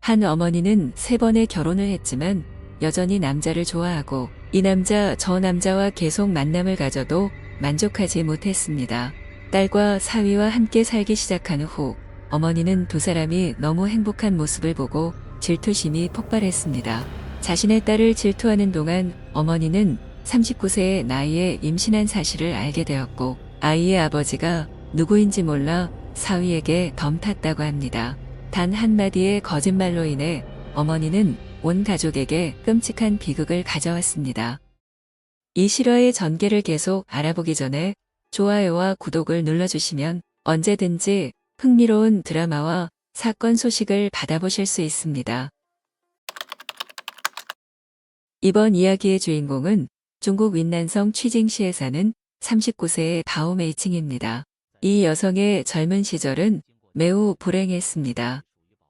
한 어머니는 3번의 결혼을 했지만 여전히 남자를 좋아하고 이 남자 저 남자와 계속 만남을 가져도 만족하지 못했습니다. 딸과 사위와 함께 살기 시작한 후 어머니는 두 사람이 너무 행복한 모습을 보고 질투심이 폭발했습니다. 자신의 딸을 질투하는 동안 어머니는 39세의 나이에 임신한 사실을 알게 되었고 아이의 아버지가 누구인지 몰라 사위에게 덤탔다고 합니다. 단 한마디의 거짓말로 인해 어머니는 온 가족에게 끔찍한 비극을 가져왔습니다. 이 실화의 전개를 계속 알아보기 전에 좋아요와 구독을 눌러주시면 언제든지 흥미로운 드라마와 사건 소식을 받아보실 수 있습니다. 이번 이야기의 주인공은 중국 윈난성 취징시에 사는 39세의 바오메이칭입니다. 이 여성의 젊은 시절은 매우 불행했습니다.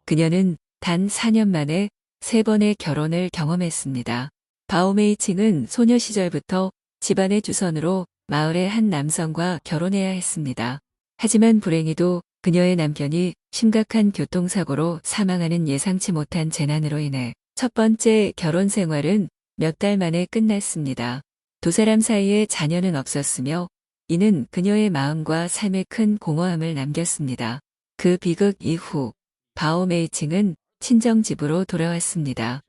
그녀는 단 4년 만에 3번의 결혼을 경험했습니다. 바오메이칭은 소녀 시절부터 집안의 주선으로 마을의 한 남성과 결혼해야 했습니다. 하지만 불행히도 그녀의 남편이 심각한 교통사고로 사망하는 예상치 못한 재난으로 인해 첫 번째 결혼 생활은 몇 달 만에 끝났습니다. 두 사람 사이에 자녀는 없었으며 이는 그녀의 마음과 삶에 큰 공허함을 남겼습니다. 그 비극 이후 바오메이칭은 친정집으로 돌아왔습니다.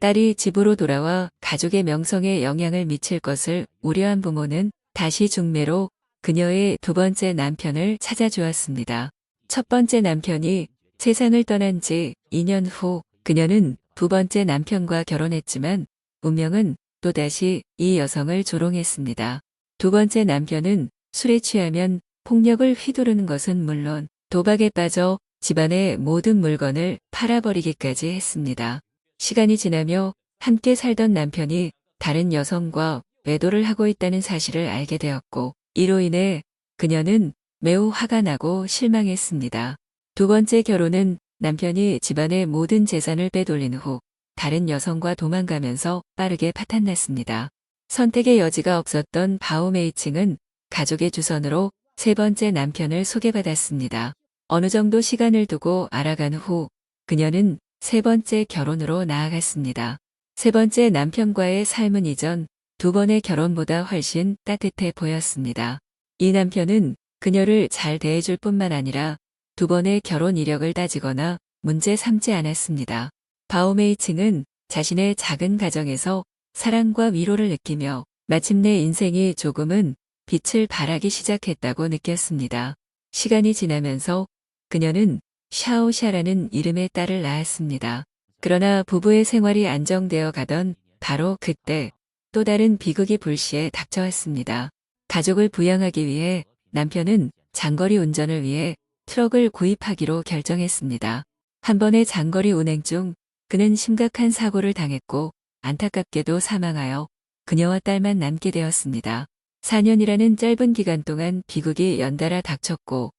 딸이 집으로 돌아와 가족의 명성에 영향을 미칠 것을 우려한 부모는 다시 중매로 그녀의 두 번째 남편을 찾아주었습니다. 첫 번째 남편이 세상을 떠난 지 2년 후 그녀는 두 번째 남편과 결혼했지만 운명은 또다시 이 여성을 조롱했습니다. 두 번째 남편은 술에 취하면 폭력을 휘두르는 것은 물론 도박에 빠져 집안의 모든 물건을 팔아버리기까지 했습니다. 시간이 지나며 함께 살던 남편이 다른 여성과 외도를 하고 있다는 사실을 알게 되었고 이로 인해 그녀는 매우 화가 나고 실망했습니다. 두 번째 결혼은 남편이 집안의 모든 재산을 빼돌린 후 다른 여성과 도망가면서 빠르게 파탄났습니다. 선택의 여지가 없었던 바오메이칭은 가족의 주선으로 세 번째 남편을 소개받았습니다. 어느 정도 시간을 두고 알아간 후 그녀는 세 번째 결혼으로 나아갔습니다. 세 번째 남편과의 삶은 이전 두 번의 결혼보다 훨씬 따뜻해 보였습니다. 이 남편은 그녀를 잘 대해줄 뿐만 아니라 두 번의 결혼 이력을 따지거나 문제 삼지 않았습니다. 바오메이칭은 자신의 작은 가정에서 사랑과 위로를 느끼며 마침내 인생이 조금은 빛을 발하기 시작했다고 느꼈습니다. 시간이 지나면서 그녀는 샤오샤라는 이름의 딸을 낳았습니다. 그러나 부부의 생활이 안정되어 가던 바로 그때 또 다른 비극이 불시에 닥쳐왔습니다. 가족을 부양하기 위해 남편은 장거리 운전을 위해 트럭을 구입하기로 결정했습니다. 한 번의 장거리 운행 중 그는 심각한 사고를 당했고 안타깝게도 사망하여 그녀와 딸만 남게 되었습니다. 4년이라는 짧은 기간 동안 비극이 연달아 닥쳤고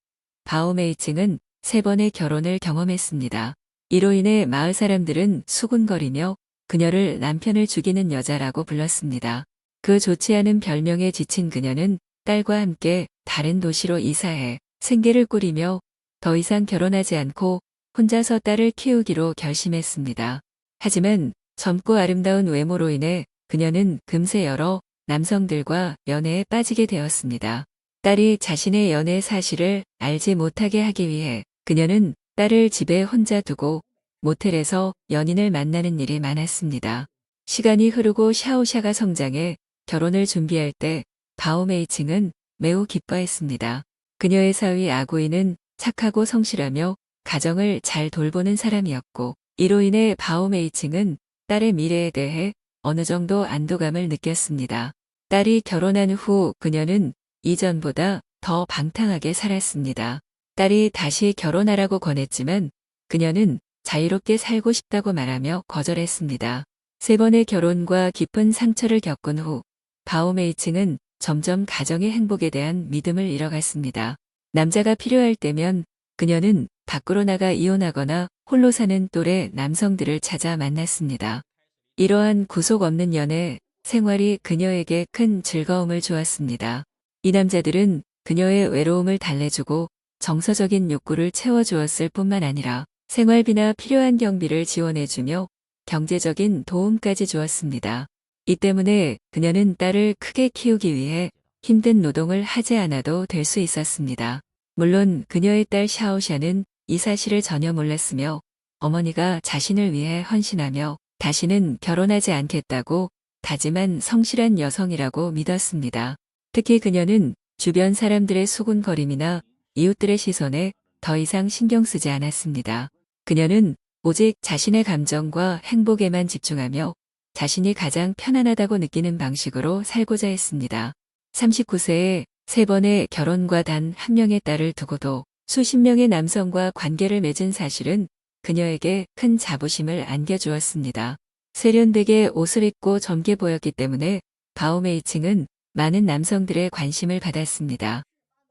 바오메이칭은 3번의 결혼을 경험했습니다. 이로 인해 마을 사람들은 수군거리며 그녀를 남편을 죽이는 여자라고 불렀습니다. 그 좋지 않은 별명에 지친 그녀는 딸과 함께 다른 도시로 이사해 생계를 꾸리며 더 이상 결혼하지 않고 혼자서 딸을 키우기로 결심했습니다. 하지만 젊고 아름다운 외모로 인해 그녀는 금세 여러 남성들과 연애에 빠지게 되었습니다. 딸이 자신의 연애 사실을 알지 못하게 하기 위해 그녀는 딸을 집에 혼자 두고 모텔에서 연인을 만나는 일이 많았습니다. 시간이 흐르고 샤오샤가 성장해 결혼을 준비할 때 바오메이칭은 매우 기뻐했습니다. 그녀의 사위 아구이는 착하고 성실하며 가정을 잘 돌보는 사람이었고 이로 인해 바오메이칭은 딸의 미래에 대해 어느 정도 안도감을 느꼈습니다. 딸이 결혼한 후 그녀는 이전보다 더 방탕하게 살았습니다. 딸이 다시 결혼하라고 권했지만 그녀는 자유롭게 살고 싶다고 말하며 거절했습니다. 3번의 결혼과 깊은 상처를 겪은 후 바오메이칭은 점점 가정의 행복에 대한 믿음을 잃어갔습니다. 남자가 필요할 때면 그녀는 밖으로 나가 이혼하거나 홀로 사는 또래 남성들을 찾아 만났습니다. 이러한 구속 없는 연애 생활이 그녀에게 큰 즐거움을 주었습니다. 이 남자들은 그녀의 외로움을 달래주고 정서적인 욕구를 채워주었을 뿐만 아니라 생활비나 필요한 경비를 지원해주며 경제적인 도움까지 주었습니다. 이 때문에 그녀는 딸을 크게 키우기 위해 힘든 노동을 하지 않아도 될 수 있었습니다. 물론 그녀의 딸 샤오샤는 이 사실을 전혀 몰랐으며 어머니가 자신을 위해 헌신하며 다시는 결혼하지 않겠다고 다짐한 성실한 여성이라고 믿었습니다. 특히 그녀는 주변 사람들의 수군거림이나 이웃들의 시선에 더 이상 신경 쓰지 않았습니다. 그녀는 오직 자신의 감정과 행복에만 집중하며 자신이 가장 편안하다고 느끼는 방식으로 살고자 했습니다. 39세에 3번의 결혼과 단 1명의 딸을 두고도 수십 명의 남성과 관계를 맺은 사실은 그녀에게 큰 자부심을 안겨주었습니다. 세련되게 옷을 입고 젊게 보였기 때문에 바오메이칭은 많은 남성들의 관심을 받았습니다.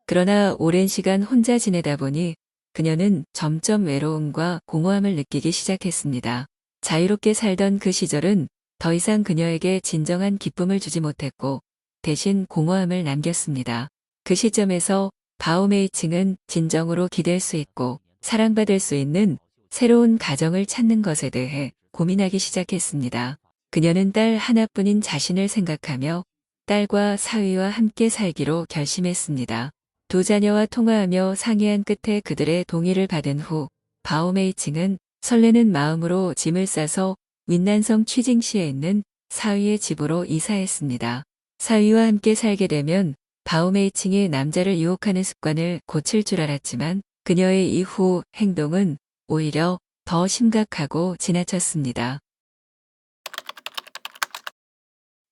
그러나 오랜 시간 혼자 지내다 보니 그녀는 점점 외로움과 공허함을 느끼기 시작했습니다. 자유롭게 살던 그 시절은 더 이상 그녀에게 진정한 기쁨을 주지 못했고 대신 공허함을 남겼습니다. 그 시점에서 바오메이칭은 진정으로 기댈 수 있고 사랑받을 수 있는 새로운 가정을 찾는 것에 대해 고민하기 시작했습니다. 그녀는 딸 하나뿐인 자신을 생각하며 딸과 사위와 함께 살기로 결심했습니다. 두 자녀와 통화하며 상의한 끝에 그들의 동의를 받은 후 바오메이칭은 설레는 마음으로 짐을 싸서 윈난성 취징시에 있는 사위의 집으로 이사했습니다. 사위와 함께 살게 되면 바오메이칭이 남자를 유혹하는 습관을 고칠 줄 알았지만 그녀의 이후 행동은 오히려 더 심각하고 지나쳤습니다.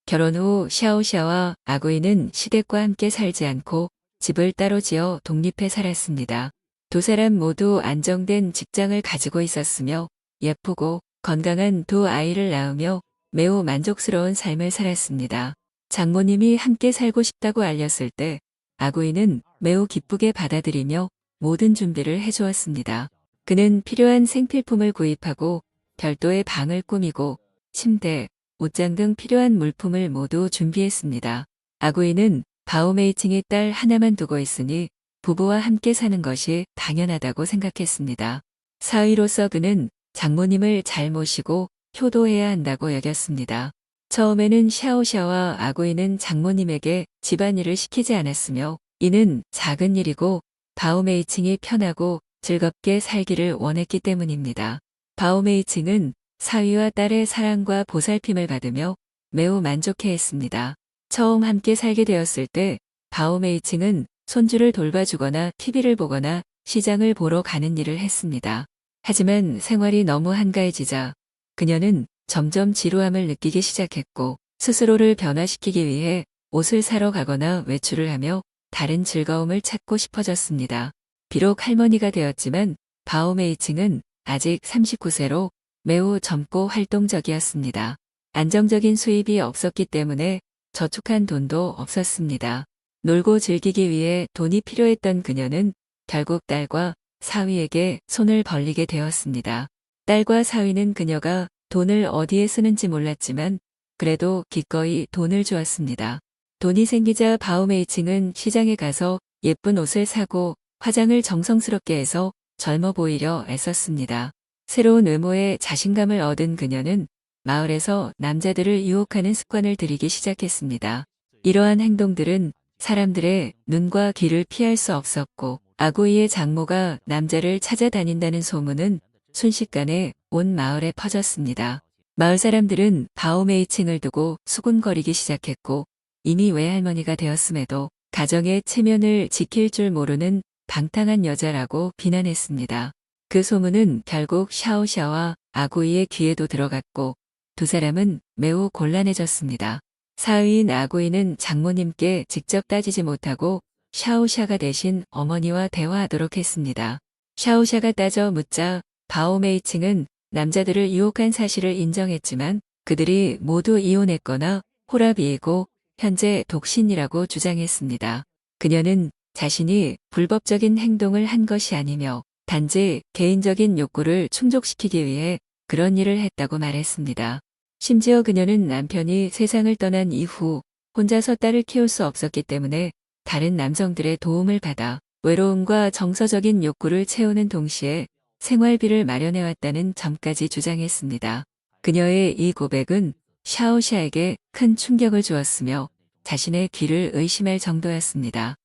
결혼 후 샤오샤와 아구이는 시댁과 함께 살지 않고 집을 따로 지어 독립해 살았습니다. 두 사람 모두 안정된 직장을 가지고 있었으며 예쁘고 건강한 두 아이를 낳으며 매우 만족스러운 삶을 살았습니다. 장모님이 함께 살고 싶다고 알렸을 때 아구이는 매우 기쁘게 받아들이며 모든 준비를 해주었습니다. 그는 필요한 생필품을 구입하고 별도의 방을 꾸미고 침대, 옷장 등 필요한 물품을 모두 준비했습니다. 아구이는 바오메이칭이 딸 하나만 두고 있으니 부부와 함께 사는 것이 당연하다고 생각했습니다. 사위로서 그는 장모님을 잘 모시고 효도해야 한다고 여겼습니다. 처음에는 샤오샤와 아구이는 장모님에게 집안일을 시키지 않았으며 이는 작은 일이고 바오메이칭이 편하고 즐겁게 살기를 원했기 때문입니다. 바오메이칭은 사위와 딸의 사랑과 보살핌을 받으며 매우 만족해했습니다. 처음 함께 살게 되었을 때 바오메이칭은 손주를 돌봐주거나 TV를 보거나 시장을 보러 가는 일을 했습니다. 하지만 생활이 너무 한가해지자 그녀는 점점 지루함을 느끼기 시작했고 스스로를 변화시키기 위해 옷을 사러 가거나 외출을 하며 다른 즐거움을 찾고 싶어졌습니다. 비록 할머니가 되었지만 바오메이칭은 아직 39세로 매우 젊고 활동적이었습니다. 안정적인 수입이 없었기 때문에 저축한 돈도 없었습니다. 놀고 즐기기 위해 돈이 필요했던 그녀는 결국 딸과 사위에게 손을 벌리게 되었습니다. 딸과 사위는 그녀가 돈을 어디에 쓰는지 몰랐지만 그래도 기꺼이 돈을 주었습니다. 돈이 생기자 바오메이칭은 시장에 가서 예쁜 옷을 사고 화장을 정성스럽게 해서 젊어 보이려 애썼습니다. 새로운 외모에 자신감을 얻은 그녀는 마을에서 남자들을 유혹하는 습관을 들이기 시작했습니다. 이러한 행동들은 사람들의 눈과 귀를 피할 수 없었고 아구이의 장모가 남자를 찾아다닌다는 소문은 순식간에 온 마을에 퍼졌습니다. 마을 사람들은 바오메이칭을 두고 수군거리기 시작했고 이미 외할머니가 되었음에도 가정의 체면을 지킬 줄 모르는 방탕한 여자라고 비난했습니다. 그 소문은 결국 샤오샤와 아구이의 귀에도 들어갔고 두 사람은 매우 곤란해졌습니다. 사위인 아구이는 장모님께 직접 따지지 못하고 샤오샤가 대신 어머니와 대화하도록 했습니다. 샤오샤가 따져 묻자 바오메이칭은 남자들을 유혹한 사실을 인정했지만 그들이 모두 이혼했거나 호라비이고 현재 독신이라고 주장했습니다. 그녀는 자신이 불법적인 행동을 한 것이 아니며 단지 개인적인 욕구를 충족시키기 위해 그런 일을 했다고 말했습니다. 심지어 그녀는 남편이 세상을 떠난 이후 혼자서 딸을 키울 수 없었기 때문에 다른 남성들의 도움을 받아 외로움과 정서적인 욕구를 채우는 동시에 생활비를 마련해왔다는 점까지 주장했습니다. 그녀의 이 고백은 샤오샤에게 큰 충격을 주었으며 자신의 귀를 의심할 정도였습니다.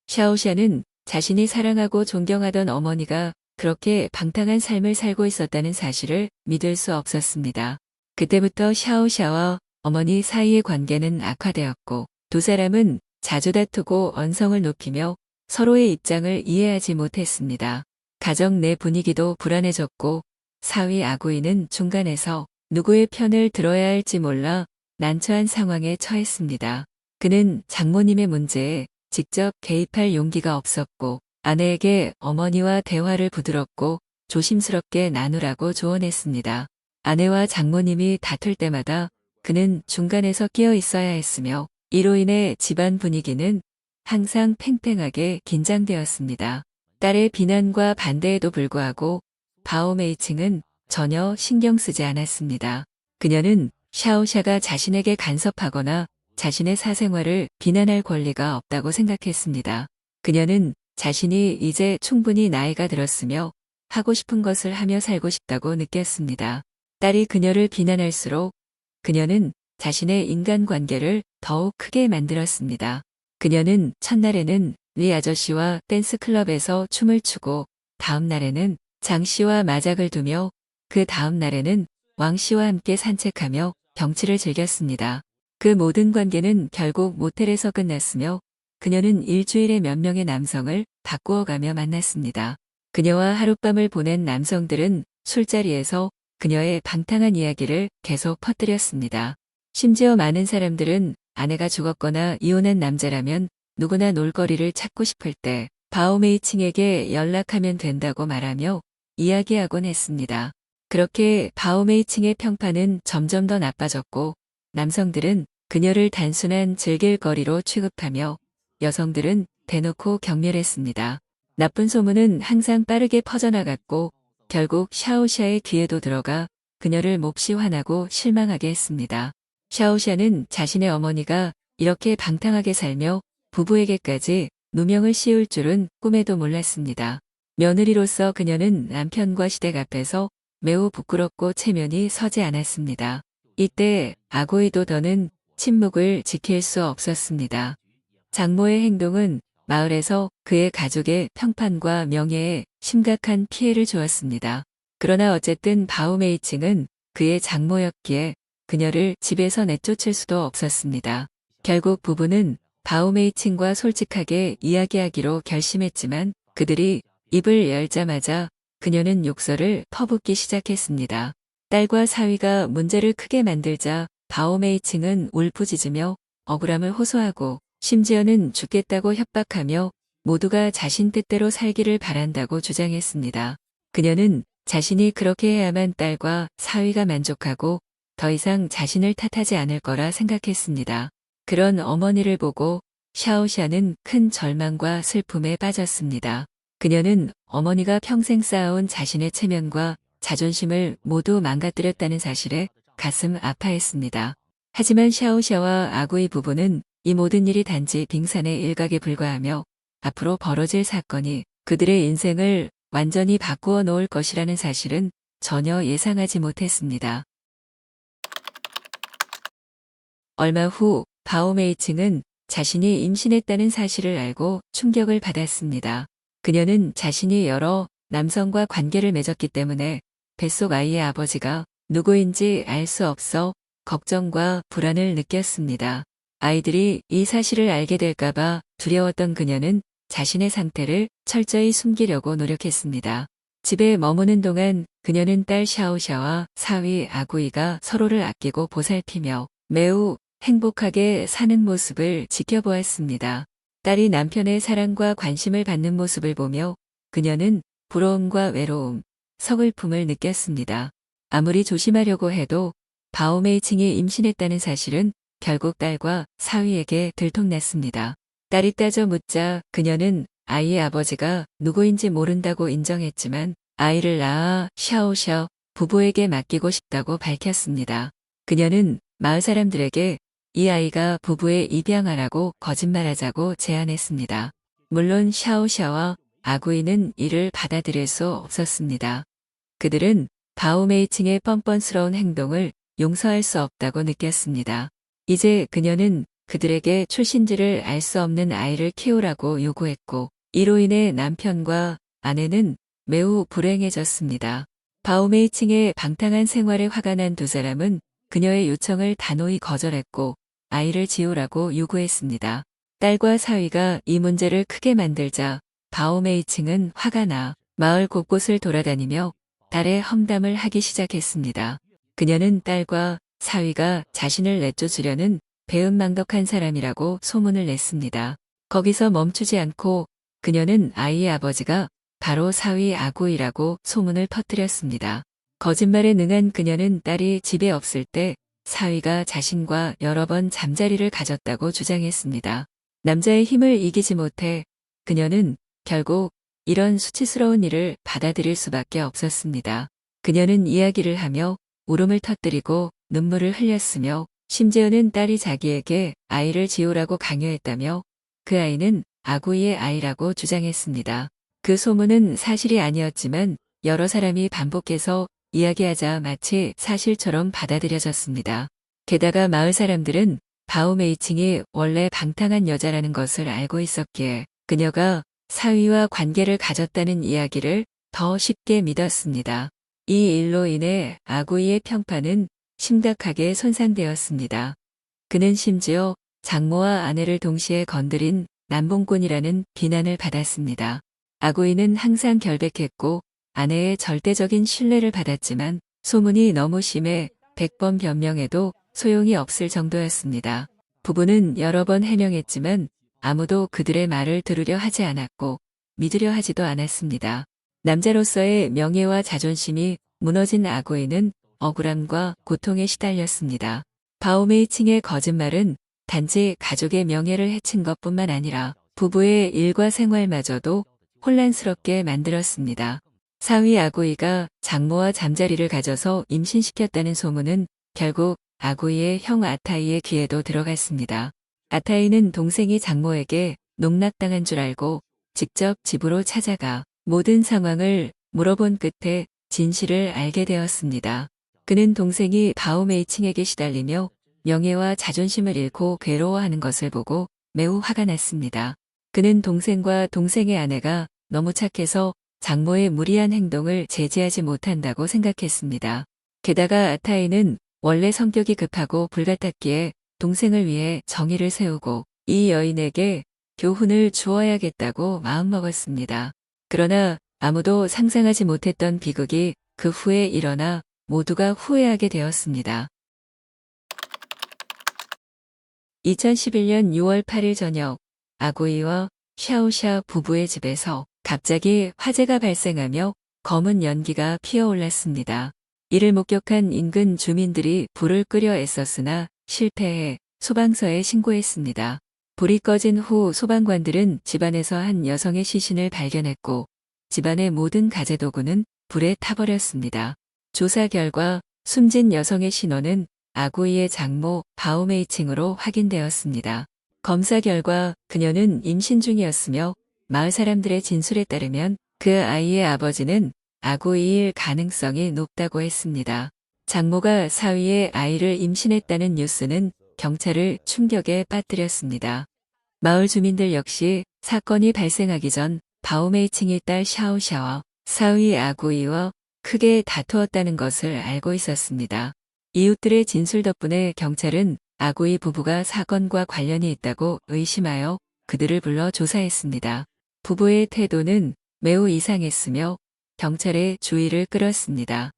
샤오샤는 자신이 사랑하고 존경하던 어머니가 그렇게 방탕한 삶을 살고 있었다는 사실을 믿을 수 없었습니다. 그때부터 샤오샤와 어머니 사이의 관계는 악화되었고 두 사람은 자주 다투고 언성을 높이며 서로의 입장을 이해하지 못했습니다. 가정 내 분위기도 불안해졌고 사위 아구이는 중간에서 누구의 편을 들어야 할지 몰라 난처한 상황에 처했습니다. 그는 장모님의 문제에 직접 개입할 용기가 없었고 아내에게 어머니와 대화를 부드럽고 조심스럽게 나누라고 조언했습니다. 아내와 장모님이 다툴 때마다 그는 중간에서 끼어 있어야 했으며 이로 인해 집안 분위기는 항상 팽팽하게 긴장되었습니다. 딸의 비난과 반대에도 불구하고 바오메이칭은 전혀 신경 쓰지 않았습니다. 그녀는 샤오샤가 자신에게 간섭하거나 자신의 사생활을 비난할 권리가 없다고 생각했습니다. 그녀는 자신이 이제 충분히 나이가 들었으며 하고 싶은 것을 하며 살고 싶다고 느꼈습니다. 딸이 그녀를 비난할수록 그녀는 자신의 인간관계를 더욱 크게 만들었습니다. 그녀는 첫날에는 리 아저씨와 댄스클럽에서 춤을 추고 다음 날에는 장 씨와 마작을 두며 그 다음 날에는 왕 씨와 함께 산책하며 경치를 즐겼습니다. 그 모든 관계는 결국 모텔에서 끝났으며 그녀는 일주일에 몇 명의 남성을 바꾸어가며 만났습니다. 그녀와 하룻밤을 보낸 남성들은 술자리에서 그녀의 방탕한 이야기를 계속 퍼뜨렸습니다. 심지어 많은 사람들은 아내가 죽었거나 이혼한 남자라면 누구나 놀거리를 찾고 싶을 때 바오메이칭에게 연락하면 된다고 말하며 이야기하곤 했습니다. 그렇게 바오메이칭의 평판은 점점 더 나빠졌고 남성들은 그녀를 단순한 즐길거리로 취급하며 여성들은 대놓고 경멸했습니다. 나쁜 소문은 항상 빠르게 퍼져나갔고 결국 샤오샤의 귀에도 들어가 그녀를 몹시 화나고 실망하게 했습니다. 샤오샤는 자신의 어머니가 이렇게 방탕하게 살며 부부에게까지 누명을 씌울 줄은 꿈에도 몰랐습니다. 며느리로서 그녀는 남편과 시댁 앞에서 매우 부끄럽고 체면이 서지 않았습니다. 이때 아고이도 더는 침묵을 지킬 수 없었습니다. 장모의 행동은 마을에서 그의 가족의 평판과 명예에 심각한 피해를 주었습니다. 그러나 어쨌든 바오메이칭은 그의 장모였기에 그녀를 집에서 내쫓을 수도 없었습니다. 결국 부부는 바오메이칭과 솔직하게 이야기하기로 결심했지만 그들이 입을 열자마자 그녀는 욕설을 퍼붓기 시작했습니다. 딸과 사위가 문제를 크게 만들자 바오메이칭은 울부짖으며 억울함을 호소하고 심지어는 죽겠다고 협박하며 모두가 자신 뜻대로 살기를 바란다고 주장했습니다. 그녀는 자신이 그렇게 해야만 딸과 사위가 만족하고 더 이상 자신을 탓하지 않을 거라 생각했습니다. 그런 어머니를 보고 샤오샤는 큰 절망과 슬픔에 빠졌습니다. 그녀는 어머니가 평생 쌓아온 자신의 체면과 자존심을 모두 망가뜨렸다는 사실에 가슴 아파했습니다. 하지만 샤오샤와 아구이 부부는 이 모든 일이 단지 빙산의 일각에 불과하며 앞으로 벌어질 사건이 그들의 인생을 완전히 바꾸어 놓을 것이라는 사실은 전혀 예상하지 못했습니다. 얼마 후 바오메이칭은 자신이 임신했다는 사실을 알고 충격을 받았습니다. 그녀는 자신이 여러 남성과 관계를 맺었기 때문에 뱃속 아이의 아버지가 누구인지 알 수 없어 걱정과 불안을 느꼈습니다. 아이들이 이 사실을 알게 될까봐 두려웠던 그녀는 자신의 상태를 철저히 숨기려고 노력했습니다. 집에 머무는 동안 그녀는 딸 샤오샤와 사위 아구이가 서로를 아끼고 보살피며 매우 행복하게 사는 모습을 지켜보았습니다. 딸이 남편의 사랑과 관심을 받는 모습을 보며 그녀는 부러움과 외로움, 서글픔을 느꼈습니다. 아무리 조심하려고 해도 바오메이칭이 임신했다는 사실은 결국 딸과 사위에게 들통났습니다. 딸이 따져 묻자 그녀는 아이의 아버지가 누구인지 모른다고 인정했지만 아이를 낳아 샤오샤 부부에게 맡기고 싶다고 밝혔습니다. 그녀는 마을 사람들에게 이 아이가 부부의 입양아라고 거짓말하자고 제안했습니다. 물론 샤오샤와 아구이는 이를 받아들일 수 없었습니다. 그들은 바오메이칭의 뻔뻔스러운 행동을 용서할 수 없다고 느꼈습니다. 이제 그녀는 그들에게 출신지를 알 수 없는 아이를 키우라고 요구했고, 이로 인해 남편과 아내는 매우 불행해졌습니다. 바오메이칭의 방탕한 생활에 화가 난 두 사람은 그녀의 요청을 단호히 거절했고 아이를 지우라고 요구했습니다. 딸과 사위가 이 문제를 크게 만들자 바오메이칭은 화가 나 마을 곳곳을 돌아다니며 딸의 험담을 하기 시작했습니다. 그녀는 딸과 사위가 자신을 내쫓으려는 배은망덕한 사람이라고 소문을 냈습니다. 거기서 멈추지 않고 그녀는 아이의 아버지가 바로 사위 아구이라고 소문을 퍼뜨렸습니다. 거짓말에 능한 그녀는 딸이 집에 없을 때 사위가 자신과 여러 번 잠자리를 가졌다고 주장했습니다. 남자의 힘을 이기지 못해 그녀는 결국 이런 수치스러운 일을 받아들일 수밖에 없었습니다. 그녀는 이야기를 하며 울음을 터뜨리고 눈물을 흘렸으며 심지어는 딸이 자기에게 아이를 지우라고 강요했다며 그 아이는 아구이의 아이라고 주장했습니다. 그 소문은 사실이 아니었지만 여러 사람이 반복해서 이야기하자 마치 사실처럼 받아들여졌습니다. 게다가 마을 사람들은 바오메이칭이 원래 방탕한 여자라는 것을 알고 있었기에 그녀가 사위와 관계를 가졌다는 이야기를 더 쉽게 믿었습니다. 이 일로 인해 아구이의 평판은 심각하게 손상되었습니다. 그는 심지어 장모와 아내를 동시에 건드린 남봉꾼이라는 비난을 받았습니다. 아구이는 항상 결백했고 아내의 절대적인 신뢰를 받았지만 소문이 너무 심해 100번 변명해도 소용이 없을 정도였습니다. 부부는 여러 번 해명했지만 아무도 그들의 말을 들으려 하지 않았고 믿으려 하지도 않았습니다. 남자로서의 명예와 자존심이 무너진 아구이는 억울함과 고통에 시달렸습니다. 바오메이칭의 거짓말은 단지 가족의 명예를 해친 것뿐만 아니라 부부의 일과 생활마저도 혼란스럽게 만들었습니다. 사위 아구이가 장모와 잠자리를 가져서 임신시켰다는 소문은 결국 아구이의 형 아타이의 귀에도 들어갔습니다. 아타이는 동생이 장모에게 농락당한 줄 알고 직접 집으로 찾아가 모든 상황을 물어본 끝에 진실을 알게 되었습니다. 그는 동생이 바오메이칭에게 시달리며 명예와 자존심을 잃고 괴로워하는 것을 보고 매우 화가 났습니다. 그는 동생과 동생의 아내가 너무 착해서 장모의 무리한 행동을 제지하지 못한다고 생각했습니다. 게다가 아타이는 원래 성격이 급하고 불같았기에 동생을 위해 정의를 세우고 이 여인에게 교훈을 주어야겠다고 마음먹었습니다. 그러나 아무도 상상하지 못했던 비극이 그 후에 일어나 모두가 후회하게 되었습니다. 2011년 6월 8일 저녁 아구이와 샤오샤 부부의 집에서 갑자기 화재가 발생하며 검은 연기가 피어올랐습니다. 이를 목격한 인근 주민들이 불을 끄려 애썼으나 실패해 소방서에 신고했습니다. 불이 꺼진 후 소방관들은 집안에서 한 여성의 시신을 발견했고 집안의 모든 가재도구는 불에 타버렸습니다. 조사 결과 숨진 여성의 신원은 아구이의 장모 바오메이칭으로 확인되었습니다. 검사 결과 그녀는 임신 중이었으며 마을 사람들의 진술에 따르면 그 아이의 아버지는 아구이일 가능성이 높다고 했습니다. 장모가 사위의 아이를 임신했다는 뉴스는 경찰을 충격에 빠뜨렸습니다. 마을 주민들 역시 사건이 발생하기 전 바오메이칭의 딸 샤오샤와 사위 아구이와 크게 다투었다는 것을 알고 있었습니다. 이웃들의 진술 덕분에 경찰은 아구이 부부가 사건과 관련이 있다고 의심하여 그들을 불러 조사했습니다. 부부의 태도는 매우 이상했으며 경찰의 주의를 끌었습니다.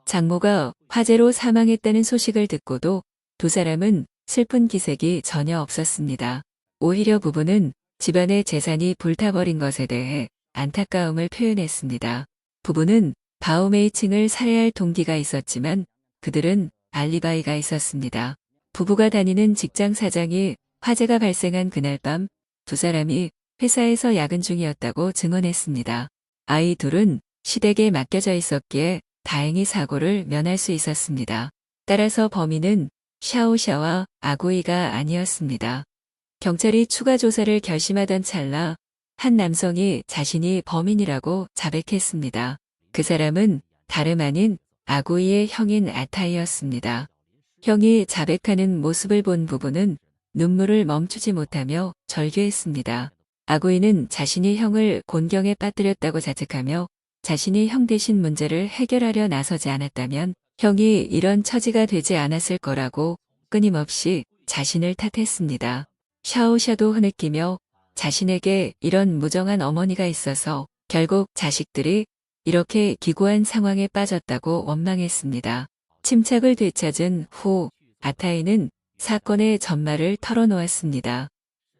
장모가 화재로 사망했다는 소식을 듣고도 두 사람은 슬픈 기색이 전혀 없었습니다. 오히려 부부는 집안의 재산이 불타버린 것에 대해 안타까움을 표현했습니다. 부부는 바오메이칭을 살해할 동기가 있었지만 그들은 알리바이가 있었습니다. 부부가 다니는 직장 사장이 화재가 발생한 그날 밤 두 사람이 회사에서 야근 중이었다고 증언했습니다. 아이 둘은 시댁에 맡겨져 있었기에 다행히 사고를 면할 수 있었습니다. 따라서 범인은 샤오샤와 아구이가 아니었습니다. 경찰이 추가 조사를 결심하던 찰나 한 남성이 자신이 범인이라고 자백했습니다. 그 사람은 다름 아닌 아구이의 형인 아타이였습니다. 형이 자백하는 모습을 본 부부는 눈물을 멈추지 못하며 절규했습니다. 아구이는 자신이 형을 곤경에 빠뜨렸다고 자책하며 자신이 형 대신 문제를 해결하려 나서지 않았다면 형이 이런 처지가 되지 않았을 거라고 끊임없이 자신을 탓했습니다. 샤오샤도 흐느끼며 자신에게 이런 무정한 어머니가 있어서 결국 자식들이 이렇게 기구한 상황에 빠졌다고 원망했습니다. 침착을 되찾은 후 아타이는 사건의 전말을 털어놓았습니다.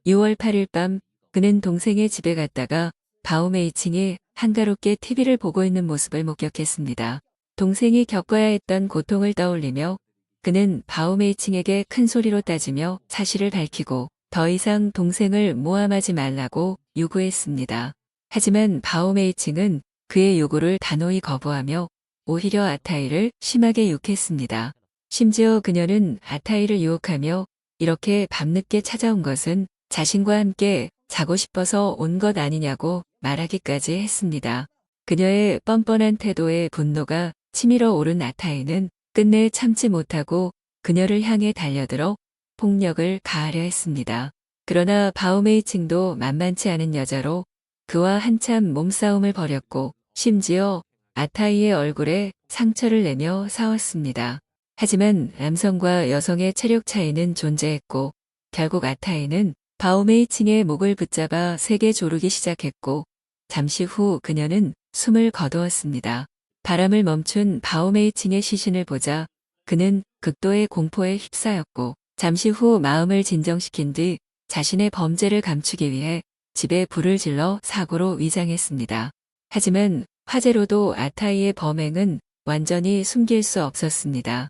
6월 8일 밤 그는 동생의 집에 갔다가 바오메이칭이 한가롭게 TV를 보고 있는 모습을 목격했습니다. 동생이 겪어야 했던 고통을 떠올리며 그는 바오메이칭에게 큰 소리로 따지며 사실을 밝히고 더 이상 동생을 모함하지 말라고 요구했습니다. 하지만 바오메이칭은 그의 요구를 단호히 거부하며 오히려 아타이를 심하게 욕했습니다. 심지어 그녀는 아타이를 유혹하며 이렇게 밤늦게 찾아온 것은 자신과 함께 자고 싶어서 온 것 아니냐고 말하기까지 했습니다. 그녀의 뻔뻔한 태도에 분노가 치밀어 오른 아타이는 끝내 참지 못하고 그녀를 향해 달려들어 폭력을 가하려 했습니다. 그러나 바오메이칭도 만만치 않은 여자로 그와 한참 몸싸움을 벌였고 심지어 아타이의 얼굴에 상처를 내며 싸웠습니다. 하지만 남성과 여성의 체력 차이는 존재했고 결국 아타이는 바오메이칭의 목을 붙잡아 세게 조르기 시작했고 잠시 후 그녀는 숨을 거두었습니다. 바람을 멈춘 바오메이칭의 시신을 보자 그는 극도의 공포에 휩싸였고 잠시 후 마음을 진정시킨 뒤 자신의 범죄를 감추기 위해 집에 불을 질러 사고로 위장했습니다. 하지만 화재로도 아타이의 범행은 완전히 숨길 수 없었습니다.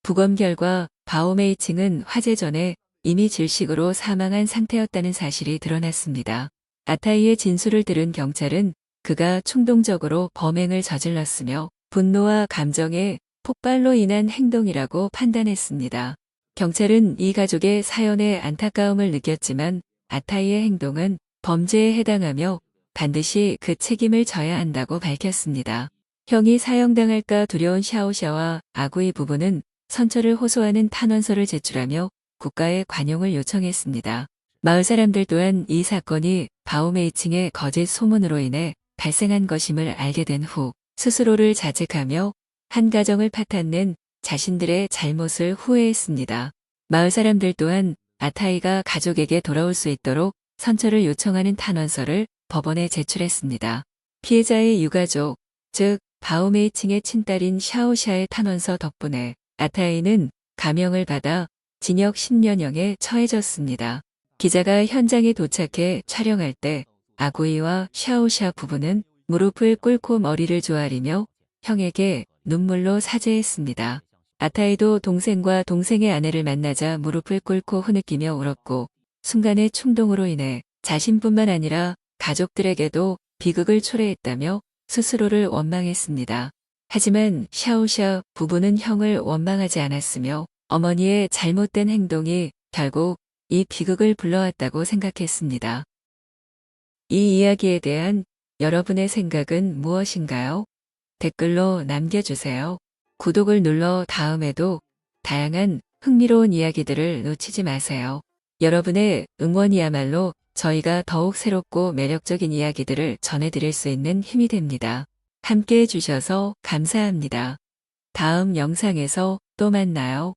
부검 결과 바오메이칭은 화재 전에 이미 질식으로 사망한 상태였다는 사실이 드러났습니다. 아타이의 진술을 들은 경찰은 그가 충동적으로 범행을 저질렀으며 분노와 감정의 폭발로 인한 행동이라고 판단했습니다. 경찰은 이 가족의 사연에 안타까움을 느꼈지만 아타이의 행동은 범죄에 해당하며 반드시 그 책임을 져야 한다고 밝혔습니다. 형이 사형당할까 두려운 샤오샤와 아구이 부부는 선처를 호소하는 탄원서를 제출하며 국가에 관용을 요청했습니다. 마을 사람들 또한 이 사건이 바오메이칭의 거짓 소문으로 인해 발생한 것임을 알게 된 후 스스로를 자책하며 한 가정을 파탄낸 자신들의 잘못을 후회했습니다. 마을 사람들 또한 아타이가 가족에게 돌아올 수 있도록 선처를 요청하는 탄원서를 법원에 제출했습니다. 피해자의 유가족, 즉 바오메이칭의 친딸인 샤오샤의 탄원서 덕분에 아타이는 감형을 받아 징역 10년형에 처해졌습니다. 기자가 현장에 도착해 촬영할 때 아구이와 샤오샤 부부는 무릎을 꿇고 머리를 조아리며 형에게 눈물로 사죄했습니다. 아타이도 동생과 동생의 아내를 만나자 무릎을 꿇고 흐느끼며 울었고 순간의 충동으로 인해 자신뿐만 아니라 가족들에게도 비극을 초래했다며 스스로를 원망했습니다. 하지만 샤오샤 부부는 형을 원망하지 않았으며 어머니의 잘못된 행동이 결국 이 비극을 불러왔다고 생각했습니다. 이 이야기에 대한 여러분의 생각은 무엇인가요? 댓글로 남겨주세요. 구독을 눌러 다음에도 다양한 흥미로운 이야기들을 놓치지 마세요. 여러분의 응원이야말로 저희가 더욱 새롭고 매력적인 이야기들을 전해드릴 수 있는 힘이 됩니다. 함께 해주셔서 감사합니다. 다음 영상에서 또 만나요.